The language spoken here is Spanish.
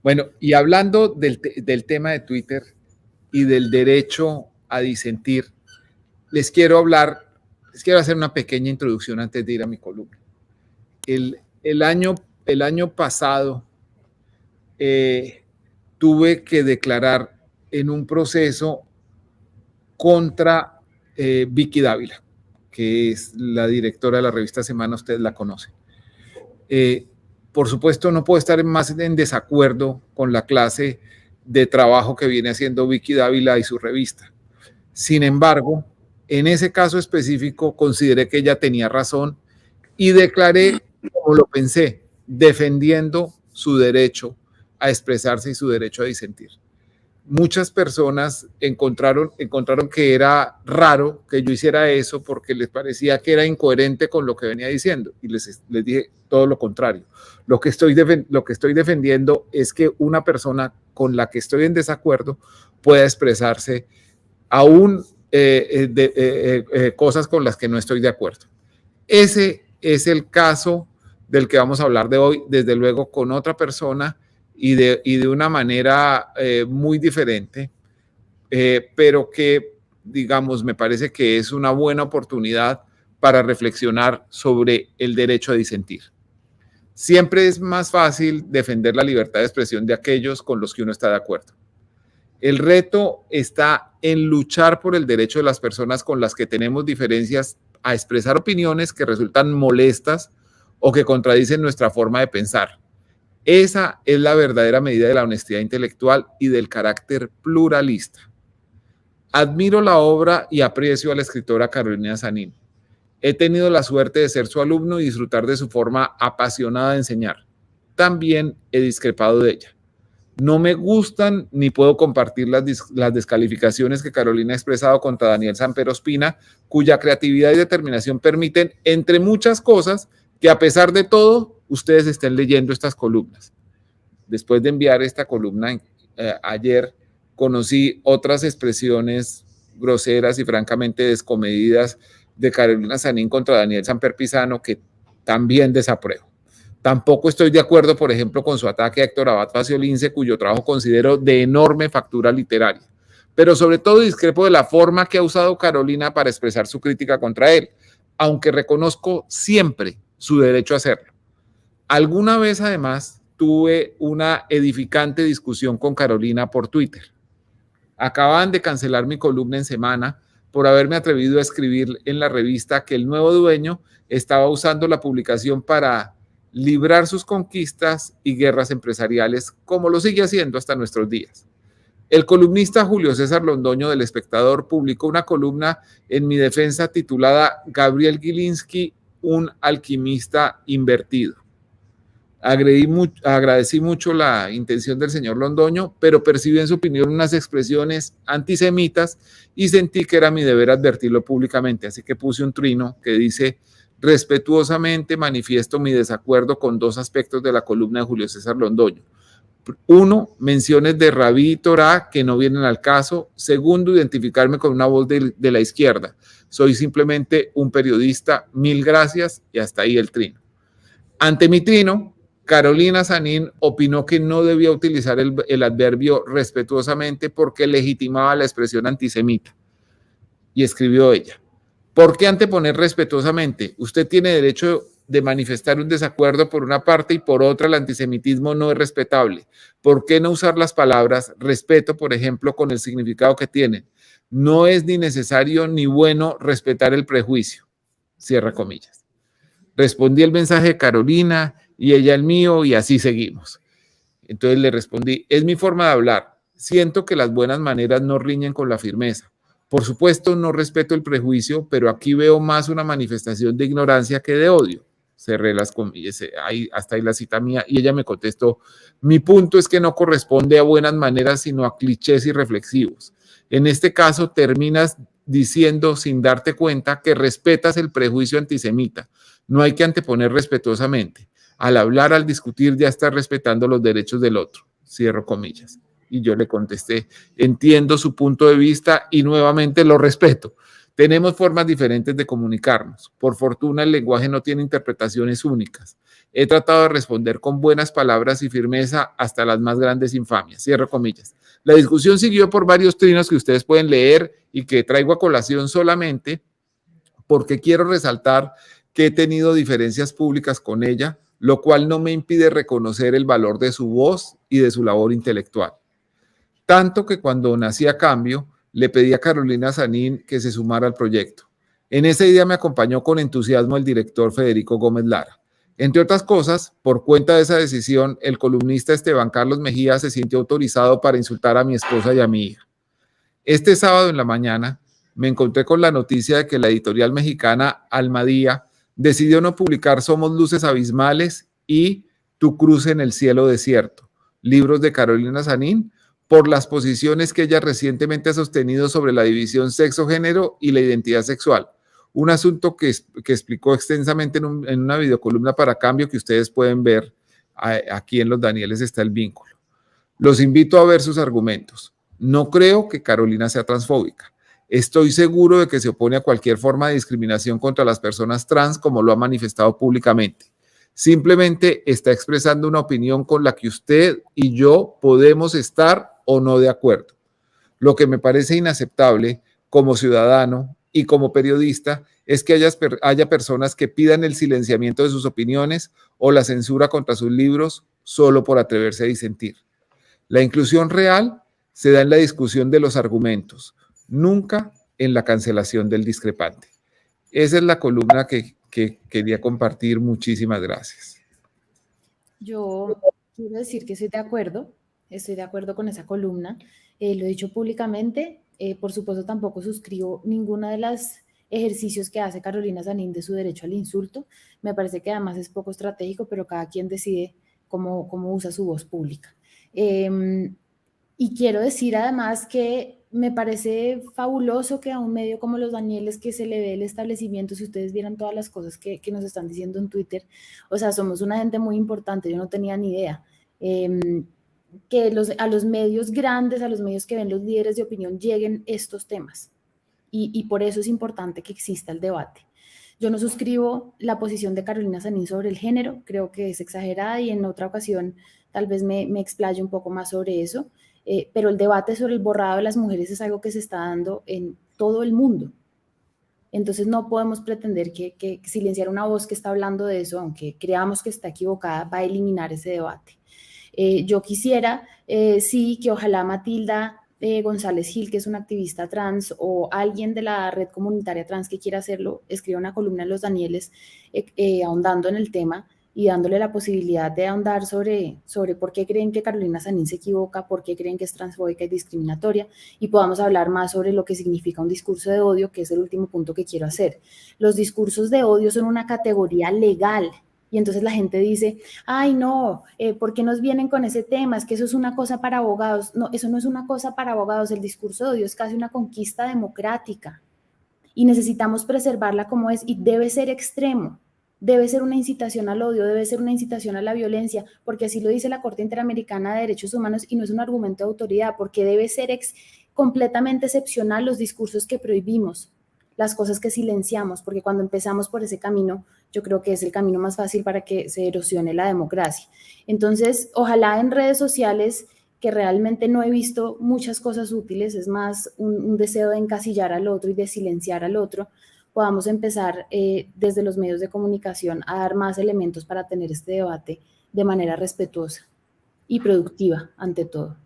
Bueno, y hablando del tema de Twitter y del derecho a disentir, les quiero hacer una pequeña introducción antes de ir a mi columna. El año pasado tuve que declarar en un proceso contra Vicky Dávila, que es la directora de la revista Semana, ustedes la conocen. Por supuesto, no puedo estar más en desacuerdo con la clase de trabajo que viene haciendo Vicky Dávila y su revista. Sin embargo, en ese caso específico, consideré que ella tenía razón y declaré, como lo pensé, defendiendo su derecho a expresarse y su derecho a disentir. Muchas personas encontraron que era raro que yo hiciera eso porque les parecía que era incoherente con lo que venía diciendo, y les dije todo lo contrario. Lo que estoy defendiendo es que una persona con la que estoy en desacuerdo pueda expresarse aún cosas con las que no estoy de acuerdo. Ese es el caso del que vamos a hablar de hoy, desde luego con otra persona y de una manera muy diferente, pero que, digamos, me parece que es una buena oportunidad para reflexionar sobre el derecho a disentir. Siempre es más fácil defender la libertad de expresión de aquellos con los que uno está de acuerdo. El reto está en luchar por el derecho de las personas con las que tenemos diferencias a expresar opiniones que resultan molestas o que contradicen nuestra forma de pensar. Esa es la verdadera medida de la honestidad intelectual y del carácter pluralista. Admiro la obra y aprecio a la escritora Carolina Sanín. He tenido la suerte de ser su alumno y disfrutar de su forma apasionada de enseñar. También he discrepado de ella. No me gustan ni puedo compartir las descalificaciones que Carolina ha expresado contra Daniel Samper Ospina, cuya creatividad y determinación permiten, entre muchas cosas, que a pesar de todo, ustedes estén leyendo estas columnas. Después de enviar esta columna ayer, conocí otras expresiones groseras y francamente descomedidas de Carolina Sanín contra Daniel Samper Pizano, que también desapruebo. Tampoco estoy de acuerdo, por ejemplo, con su ataque a Héctor Abad Faciolince, cuyo trabajo considero de enorme factura literaria. Pero sobre todo discrepo de la forma que ha usado Carolina para expresar su crítica contra él, aunque reconozco siempre su derecho a hacerlo. Alguna vez, además, tuve una edificante discusión con Carolina por Twitter. Acababan de cancelar mi columna en Semana por haberme atrevido a escribir en la revista que el nuevo dueño estaba usando la publicación para librar sus conquistas y guerras empresariales, como lo sigue haciendo hasta nuestros días. El columnista Julio César Londoño del Espectador publicó una columna en mi defensa titulada Gabriel Gilinski, un alquimista invertido. Agradecí mucho la intención del señor Londoño, pero percibí en su opinión unas expresiones antisemitas y sentí que era mi deber advertirlo públicamente, así que puse un trino que dice: respetuosamente manifiesto mi desacuerdo con dos aspectos de la columna de Julio César Londoño. Uno, menciones de Rabí y Torá que no vienen al caso. Segundo, identificarme con una voz de la izquierda. Soy simplemente un periodista. Mil gracias, y hasta ahí el trino. Ante mi trino, Carolina Sanín opinó que no debía utilizar el adverbio respetuosamente porque legitimaba la expresión antisemita. Y escribió ella: ¿por qué anteponer respetuosamente? Usted tiene derecho de manifestar un desacuerdo por una parte y por otra el antisemitismo no es respetable. ¿Por qué no usar las palabras respeto, por ejemplo, con el significado que tienen? No es ni necesario ni bueno respetar el prejuicio. Cierra comillas. Respondí el mensaje de Carolina y ella el mío y así seguimos. Entonces le respondí: es mi forma de hablar. Siento que las buenas maneras no riñen con la firmeza. Por supuesto, no respeto el prejuicio, pero aquí veo más una manifestación de ignorancia que de odio. Cerré las comillas, hasta ahí la cita mía, y ella me contestó: mi punto es que no corresponde a buenas maneras, sino a clichés irreflexivos. En este caso, terminas diciendo sin darte cuenta que respetas el prejuicio antisemita. No hay que anteponer respetuosamente. Al hablar, al discutir, ya estás respetando los derechos del otro. Cierro comillas. Y yo le contesté: entiendo su punto de vista y nuevamente lo respeto. Tenemos formas diferentes de comunicarnos. Por fortuna, el lenguaje no tiene interpretaciones únicas. He tratado de responder con buenas palabras y firmeza hasta las más grandes infamias. Cierro comillas. La discusión siguió por varios trinos que ustedes pueden leer y que traigo a colación solamente porque quiero resaltar que he tenido diferencias públicas con ella, lo cual no me impide reconocer el valor de su voz y de su labor intelectual. Tanto que cuando nací a cambio, le pedí a Carolina Sanín que se sumara al proyecto. En ese día me acompañó con entusiasmo el director Federico Gómez Lara. Entre otras cosas, por cuenta de esa decisión, el columnista Esteban Carlos Mejía se sintió autorizado para insultar a mi esposa y a mi hija. Este sábado en la mañana me encontré con la noticia de que la editorial mexicana Almadía decidió no publicar Somos Luces Abismales y Tu Cruz en el Cielo Desierto, libros de Carolina Sanín, por las posiciones que ella recientemente ha sostenido sobre la división sexo-género y la identidad sexual. Un asunto que explicó extensamente en una videocolumna para Cambio que ustedes pueden ver aquí en Los Danieles está el vínculo. Los invito a ver sus argumentos. No creo que Carolina sea transfóbica. Estoy seguro de que se opone a cualquier forma de discriminación contra las personas trans como lo ha manifestado públicamente. Simplemente está expresando una opinión con la que usted y yo podemos estar o no de acuerdo. Lo que me parece inaceptable como ciudadano y como periodista es que haya personas que pidan el silenciamiento de sus opiniones o la censura contra sus libros solo por atreverse a disentir. La inclusión real se da en la discusión de los argumentos, nunca en la cancelación del discrepante. Esa es la columna que quería compartir. Muchísimas gracias. Yo quiero decir que estoy de acuerdo con esa columna. Lo he dicho públicamente. Por supuesto, tampoco suscribo ninguna de los ejercicios que hace Carolina Sanín de su derecho al insulto. Me parece que además es poco estratégico, pero cada quien decide cómo usa su voz pública. Y quiero decir además que me parece fabuloso que a un medio como Los Danieles, que se le ve el establecimiento, si ustedes vieran todas las cosas que nos están diciendo en Twitter, o sea, somos una gente muy importante, yo no tenía ni idea. Que a los medios grandes, a los medios que ven los líderes de opinión, lleguen estos temas. Y por eso es importante que exista el debate. Yo no suscribo la posición de Carolina Sanín sobre el género, creo que es exagerada y en otra ocasión tal vez me explaye un poco más sobre eso. Pero el debate sobre el borrado de las mujeres es algo que se está dando en todo el mundo. Entonces no podemos pretender que silenciar una voz que está hablando de eso, aunque creamos que está equivocada, va a eliminar ese debate. Yo quisiera, sí, que ojalá Matilda González Gil, que es una activista trans, o alguien de la red comunitaria trans que quiera hacerlo, escriba una columna en Los Danieles ahondando en el tema y dándole la posibilidad de ahondar sobre por qué creen que Carolina Sanín se equivoca, por qué creen que es transfóbica y discriminatoria, y podamos hablar más sobre lo que significa un discurso de odio, que es el último punto que quiero hacer. Los discursos de odio son una categoría legal, y entonces la gente dice, ay no, ¿por qué nos vienen con ese tema? Es que eso es una cosa para abogados. No, eso no es una cosa para abogados, el discurso de odio es casi una conquista democrática, y necesitamos preservarla como es, y debe ser extremo. Debe ser una incitación al odio, debe ser una incitación a la violencia, porque así lo dice la Corte Interamericana de Derechos Humanos y no es un argumento de autoridad, porque debe ser completamente excepcional los discursos que prohibimos, las cosas que silenciamos, porque cuando empezamos por ese camino, yo creo que es el camino más fácil para que se erosione la democracia. Entonces, ojalá en redes sociales, que realmente no he visto muchas cosas útiles, es más un deseo de encasillar al otro y de silenciar al otro, podamos empezar desde los medios de comunicación a dar más elementos para tener este debate de manera respetuosa y productiva ante todo.